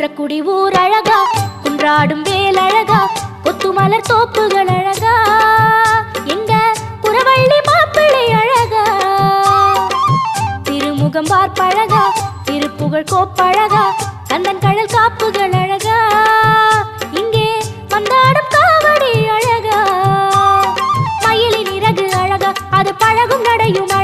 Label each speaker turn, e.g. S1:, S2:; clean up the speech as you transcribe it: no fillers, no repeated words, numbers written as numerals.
S1: குன்றக்குடி ஊர் அழகா, குன்றாடும் வேல் அழகா, கொத்துமலர் தோப்புகள் அழகா, எங்க புறவள்ளி மாப்பிள்ளை அழகா, திருமுகம் பார்ப்பழகா, திருப்புகழ் கோப்பழகா, கந்தன் கடல் காப்புகள் அழகா, இங்கே வந்தாடும் காவடி அழகா, மயிலின் இறகு அழகா, அது பழகும் நடையும்